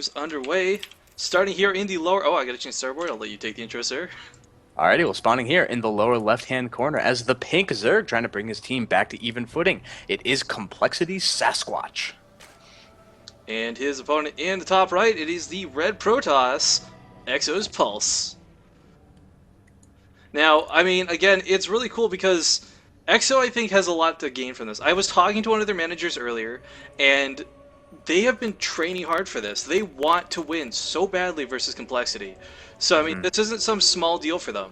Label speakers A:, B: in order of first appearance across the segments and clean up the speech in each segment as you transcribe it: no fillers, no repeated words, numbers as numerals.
A: games underway. Starting here in the lower... Oh, I got to change starboard. I'll let you take the intro, sir.
B: Alrighty, well, spawning here in the lower left-hand corner as the pink Zerg trying to bring his team back to even footing. It is Complexity Sasquatch.
A: And his opponent in the top right, it is the red Protoss, Exo's Pulse. Now, I mean, again, it's really cool because EXO, I think, has a lot to gain from this. I was talking to one of their managers earlier, and they have been training hard for this. They want to win so badly versus Complexity. So, I mean, this isn't some small deal for them.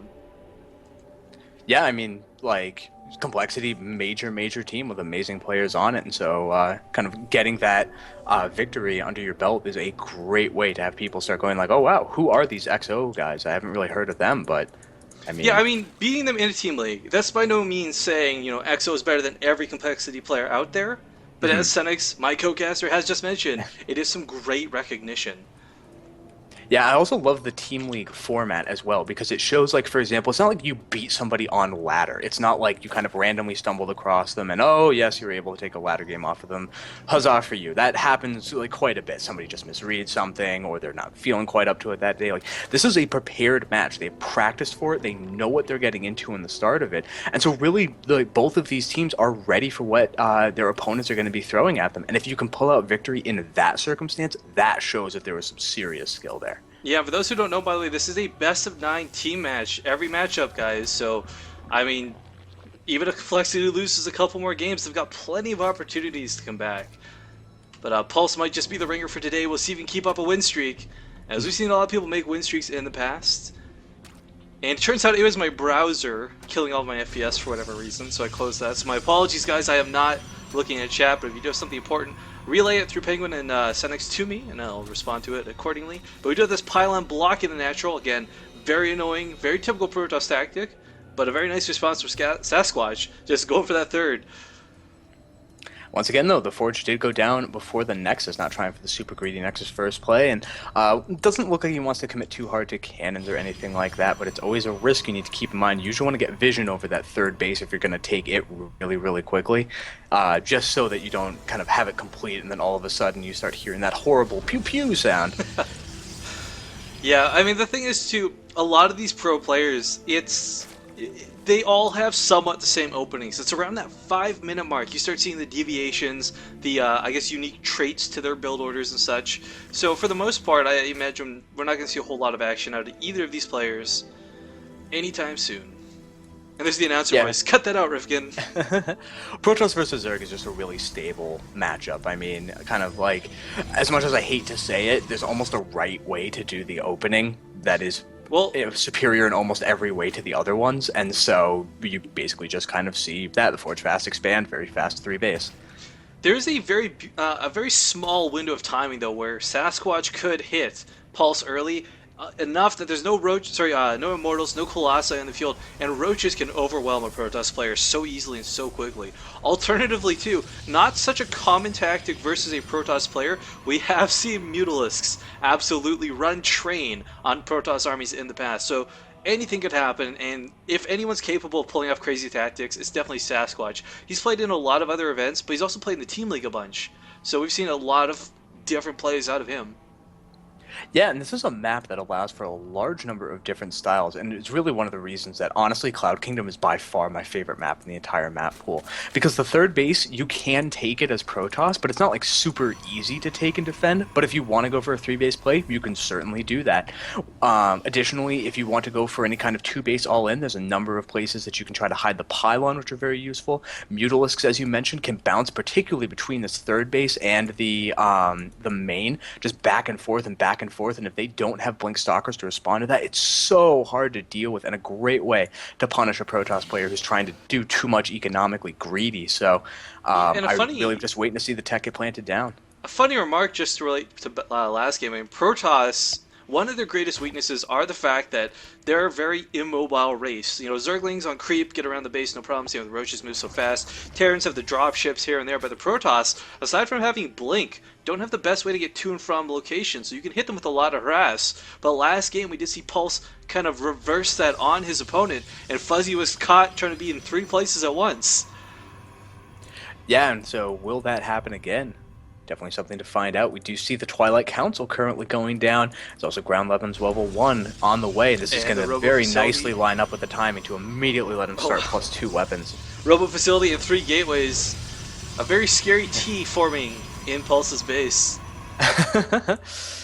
B: Yeah, I mean, like, Complexity, major team with amazing players on it, and so kind of getting that victory under your belt is a great way to have people start going like, oh wow, who are these XO guys? I haven't really heard of them, but I mean...
A: Yeah, I mean, beating them in a team league, that's by no means saying, you know, EXO is better than every Complexity player out there, but as Senex, my co-caster, has just mentioned, it is some great recognition.
B: Yeah, I also love the Team League format as well because it shows, like, for example, it's not like you beat somebody on ladder. It's not like you kind of randomly stumbled across them and, oh, yes, you're able to take a ladder game off of them. Huzzah for you. That happens, like, quite a bit. Somebody just misreads something or they're not feeling quite up to it that day. Like, this is a prepared match. They've practiced for it. They know what they're getting into in the start of it. And so really, like, both of these teams are ready for what their opponents are going to be throwing at them. And if you can pull out victory in that circumstance, that shows that there was some serious skill there.
A: Yeah, for those who don't know, by the way, this is a best-of-9 team match, every matchup, guys. So, I mean, even if Complexity loses a couple more games, they've got plenty of opportunities to come back. But Pulse might just be the ringer for today. We'll see if he can keep up a win streak. As we've seen a lot of people make win streaks in the past. And it turns out it was my browser killing all of my FPS for whatever reason, so I closed that. So my apologies, guys. I am not looking at chat, but if you do have something important, relay it through Penguin and Senex to me, and I'll respond to it accordingly. But we do have this pylon blocking the natural. Again, very annoying, very typical Protoss tactic, but a very nice response from Sasquatch. Just going for that third.
B: Once again, though, the Forge did go down before the Nexus, not trying for the super greedy Nexus first play, and it doesn't look like he wants to commit too hard to cannons or anything like that, but it's always a risk you need to keep in mind. You usually want to get vision over that third base if you're going to take it really quickly, just so that you don't kind of have it complete, and then all of a sudden you start hearing that horrible pew-pew sound.
A: Yeah, I mean, the thing is, too, a lot of these pro players, they all have somewhat the same openings. It's around that 5-minute mark. You start seeing the deviations, the, I guess, unique traits to their build orders and such. So for the most part, I imagine we're not going to see a whole lot of action out of either of these players anytime soon. And there's the announcer voice. Cut that out, Rifkin.
B: Protoss versus Zerg is just a really stable matchup. I mean, kind of like, as much as I hate to say it, there's almost a right way to do the opening that is superior in almost every way to the other ones, and so you basically just kind of see that the Forge fast expand, very fast 3 base.
A: There's a very small window of timing though where Sasquatch could hit Pulse early enough that there's no no Immortals, no Colossi on the field, and Roaches can overwhelm a Protoss player so easily and so quickly. Alternatively, too, not such a common tactic versus a Protoss player, we have seen Mutalisks absolutely run train on Protoss armies in the past, so anything could happen, and if anyone's capable of pulling off crazy tactics, it's definitely Sasquatch. He's played in a lot of other events, but he's also played in the Team League a bunch, so we've seen a lot of different plays out of him.
B: Yeah, and this is a map that allows for a large number of different styles, and it's really one of the reasons that, honestly, Cloud Kingdom is by far my favorite map in the entire map pool. Because the third base, you can take it as Protoss, but it's not, like, super easy to take and defend, but if you want to go for a 3-base play, you can certainly do that. Additionally, if you want to go for any kind of 2-base all-in, there's a number of places that you can try to hide the pylon, which are very useful. Mutalisks, as you mentioned, can bounce particularly between this third base and the main, just back and forth, and if they don't have Blink Stalkers to respond to that, it's so hard to deal with and a great way to punish a Protoss player who's trying to do too much economically greedy. So I'm really just waiting to see the tech get planted down.
A: A funny remark just to relate to last game. I mean, Protoss, one of their greatest weaknesses are the fact that they're a very immobile race. You know, Zerglings on creep get around the base, no problem. You know, the Roaches move so fast. Terrans have the drop ships here and there, but the Protoss, aside from having Blink, don't have the best way to get to and from location, so you can hit them with a lot of harass. But last game, we did see Pulse kind of reverse that on his opponent, and Fuzzy was caught trying to be in 3 places at once.
B: Yeah, and so will that happen again? Definitely something to find out. We do see the Twilight Council currently going down. There's also Ground Weapons level 1 on the way. This is
A: And
B: going
A: the
B: to
A: Robo
B: very
A: Facility.
B: nicely line up with the timing to immediately let him start +2 weapons.
A: Robo Facility and 3 gateways. A very scary T forming in Pulse's base.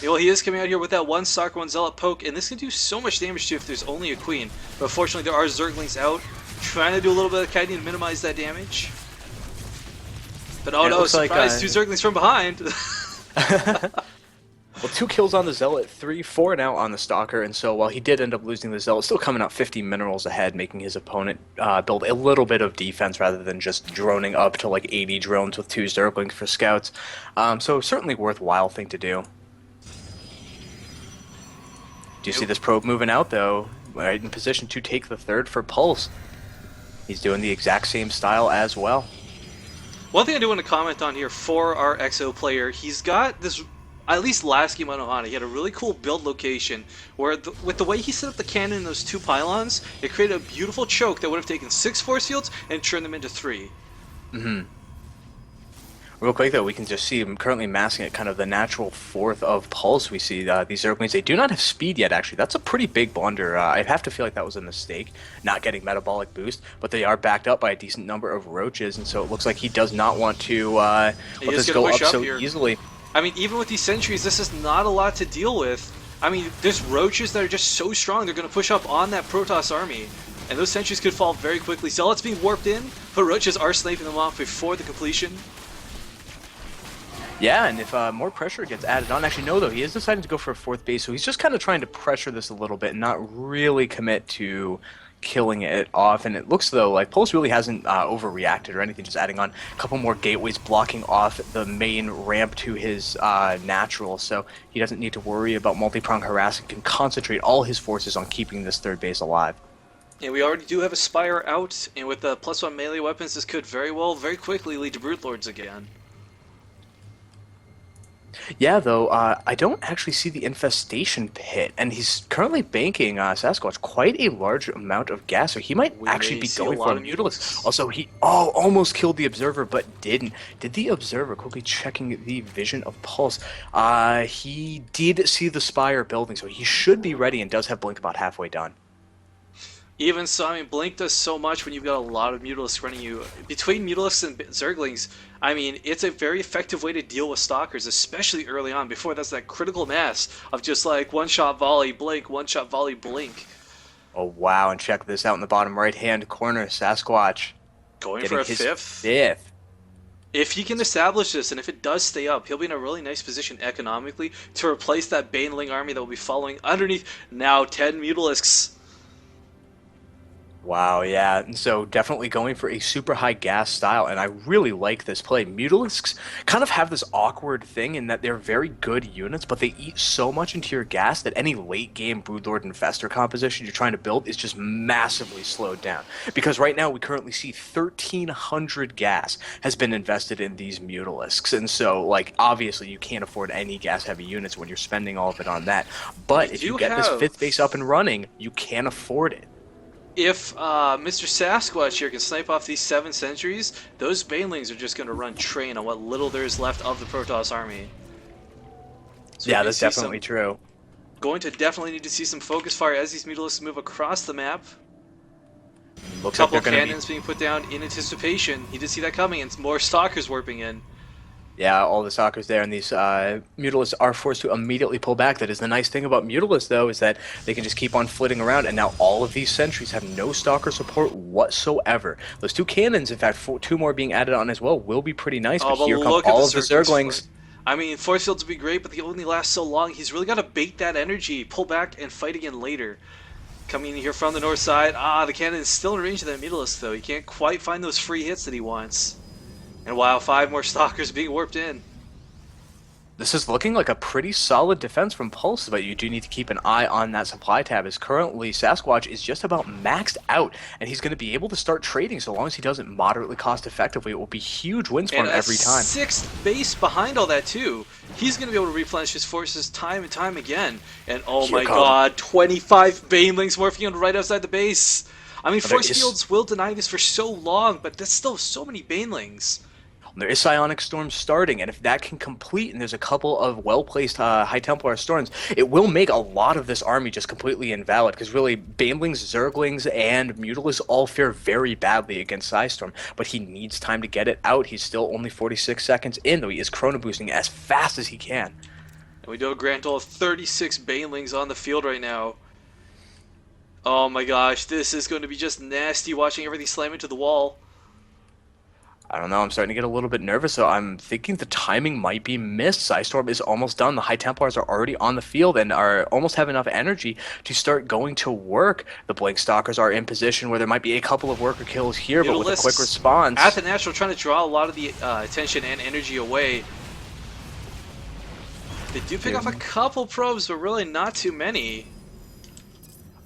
A: Well, he is coming out here with that 1 Stalker, 1 Zealot poke, and this can do so much damage too if there's only a Queen. But fortunately, there are Zerglings out, trying to do a little bit of kiting to minimize that damage. But oh
B: And it
A: no,
B: looks like,
A: surprise, 2 Zerglings from behind!
B: Well, 2 kills on the Zealot, 3, 4 now on the Stalker, and so while he did end up losing the Zealot, still coming out 50 minerals ahead, making his opponent build a little bit of defense rather than just droning up to like 80 drones with 2 Zerglings for scouts. So certainly worthwhile thing to do. Do you see this probe moving out though? Right in position to take the 3rd for Pulse. He's doing the exact same style as well.
A: One thing I do want to comment on here for our EXO player, he's got this, at least last game on Ohana, he had a really cool build location where with the way he set up the cannon in those 2 pylons, it created a beautiful choke that would have taken 6 force fields and turned them into 3.
B: Real quick though, we can just see him currently massing at kind of the natural 4th of Pulse. We see these Zerglings, they do not have speed yet actually. That's a pretty big blunder. I have to feel like that was a mistake, not getting metabolic boost, but they are backed up by a decent number of roaches, and so it looks like he does not want to let this go up so easily.
A: I mean, even with these sentries, this is not a lot to deal with. I mean, there's roaches that are just so strong, they're going to push up on that Protoss army. And those sentries could fall very quickly. Zealots being warped in, but roaches are sniping them off before the completion.
B: Yeah, and if more pressure gets added on, actually no though, he is deciding to go for a 4th base, so he's just kind of trying to pressure this a little bit and not really commit to killing it off. And it looks though like Pulse really hasn't overreacted or anything, just adding on a couple more gateways, blocking off the main ramp to his natural, so he doesn't need to worry about multi-prong harassing, can concentrate all his forces on keeping this 3rd base alive.
A: And we already do have a Spire out, and with the +1 melee weapons, this could very quickly lead to Brood Lords again.
B: Yeah, though, I don't actually see the infestation pit, and he's currently banking Sasquatch quite a large amount of gas, so he might actually be going for a Mutalisk. Also, he almost killed the Observer, but didn't. Did the Observer, quickly checking the vision of Pulse, he did see the Spire building, so he should be ready and does have Blink about halfway done.
A: Even so, I mean, Blink does so much when you've got a lot of Mutalisks running you. Between Mutalisks and Zerglings, I mean, it's a very effective way to deal with Stalkers, especially early on, before that's that critical mass of just like one-shot volley, Blink, one-shot volley, Blink.
B: Oh, wow, and check this out in the bottom right-hand corner, Sasquatch.
A: Going for a
B: his
A: 5th. If he can establish this, and if it does stay up, he'll be in a really nice position economically to replace that Baneling army that will be following underneath now 10 Mutalisks.
B: Wow, yeah, and so definitely going for a super high gas style, and I really like this play. Mutalisks kind of have this awkward thing in that they're very good units, but they eat so much into your gas that any late game Broodlord Infestor composition you're trying to build is just massively slowed down. Because right now we currently see 1,300 gas has been invested in these Mutalisks, and so, like, obviously you can't afford any gas-heavy units when you're spending all of it on that. But if you get this 5th base up and running, you can afford it.
A: If Mr. Sasquatch here can snipe off these 7 sentries, those Banelings are just going to run train on what little there is left of the Protoss army. So
B: yeah, that's definitely true.
A: Going to definitely need to see some focus fire as these Mutalisks move across the map.
B: Looks
A: Couple
B: like they're
A: cannons being put down in anticipation. He did see that coming, and more Stalkers warping in.
B: Yeah, all the Stalkers there, and these Mutalisks are forced to immediately pull back. That is the nice thing about Mutalisks, though, is that they can just keep on flitting around, and now all of these sentries have no Stalker support whatsoever. Those 2 cannons, in fact, 2 more being added on as well, will be pretty nice, but here come all of the Zerglings.
A: I mean, force fields would be great, but they only last so long. He's really got to bait that energy, pull back, and fight again later. Coming in here from the north side, the cannon is still in range of that Mutalisk, though. He can't quite find those free hits that he wants. And wow, 5 more Stalkers being warped in.
B: This is looking like a pretty solid defense from Pulse, but you do need to keep an eye on that supply tab, as currently Sasquatch is just about maxed out, and he's going to be able to start trading so long as he does it moderately cost-effectively. It will be huge wins for him every time.
A: And a 6th base behind all that, too. He's going to be able to replenish his forces time and time again. And oh my god, 25 Banelings morphing on right outside the base. I mean, force fields will deny this for so long, but there's still so many Banelings.
B: There is Psionic Storm starting, and if that can complete, and there's a couple of well-placed High Templar Storms, it will make a lot of this army just completely invalid, because really, Banelings, Zerglings, and Mutalisks all fare very badly against Psystorm, but he needs time to get it out. He's still only 46 seconds in, though he is chrono boosting as fast as he can.
A: And we do a grand total of 36 Banelings on the field right now. Oh my gosh, this is going to be just nasty watching everything slam into the wall.
B: I don't know, I'm starting to get a little bit nervous, so I'm thinking the timing might be missed. Psystorm is almost done. The High Templars are already on the field and are almost have enough energy to start going to work. The Blink Stalkers are in position where there might be a couple of worker kills here, but with a quick response.
A: At the natural, trying to draw a lot of the attention and energy away. They do pick off a couple probes, but really not too many.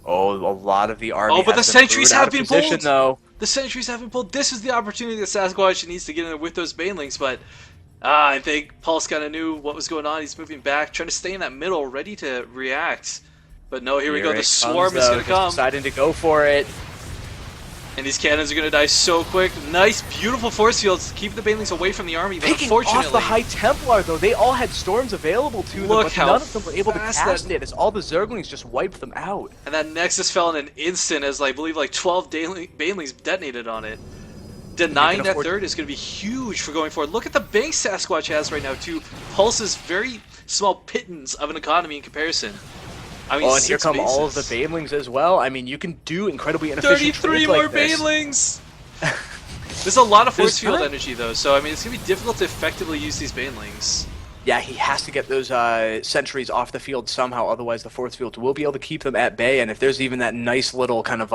B: Oh, a lot of the army.
A: Oh, but the sentries have been pulled.
B: Though.
A: The sentries have been pulled. This is the opportunity that Sasquatch needs to get in there with those Banelings, but I think Pulse kind of knew what was going on. He's moving back, trying to stay in that middle, ready to react. But no, here we go. The swarm is going to come.
B: Deciding to go for it.
A: And these cannons are going to die so quick. Nice, beautiful force fields. Keep the Banelings away from the army, but
B: Picking
A: unfortunately...
B: off the High Templar, though. They all had storms available to them, but none of them were able to cast it, as all the Zerglings just wiped them out.
A: And that Nexus fell in an instant as, I believe, 12 Banelings detonated on it. Denying that third is going to be huge for going forward. Look at the bank Sasquatch has right now, to Pulse's very small pittance of an economy in comparison. I mean,
B: and here come bases. All of the Banelings as well. I mean, you can do incredibly inefficient
A: 33 more like Banelings! There's a lot of force field energy, though, so I mean, it's going to be difficult to effectively use these Banelings. Yeah,
B: he has to get those sentries off the field somehow, otherwise the force field will be able to keep them at bay, and if there's even that nice little kind of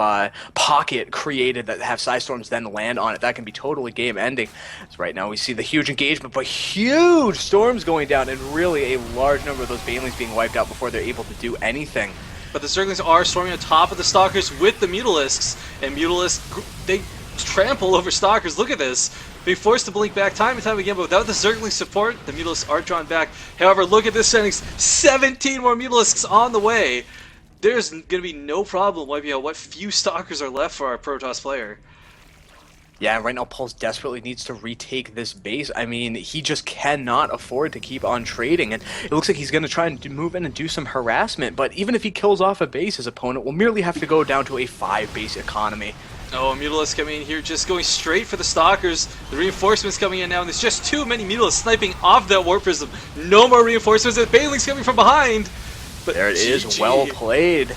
B: pocket created that have Psystorms then land on it, that can be totally game-ending. So right now we see the huge engagement, but huge storms going down, and really a large number of those Banelings being wiped out before they're able to do anything.
A: But the Zerglings are storming on top of the Stalkers with the Mutalisks, and Mutalisks, they trample over Stalkers. Look at this. Being forced to blink back time and time again, but without the Zergling support, the Mutalisks are drawn back. However, look at this sending 17 more Mutalisks on the way. There's going to be no problem wiping out what few Stalkers are left for our Protoss player.
B: Yeah, right now Pulse desperately needs to retake this base. I mean, he just cannot afford to keep on trading, and it looks like he's going to try and move in and do some harassment, but even if he kills off a base, his opponent will merely have to go down to a 5-base economy.
A: Oh, Mutalisk coming in here, just going straight for the Stalkers. The reinforcements coming in now, and there's just too many Mutalisks sniping off that Warp Prism. No more reinforcements, and Banelings coming from behind. But
B: there it is, well played.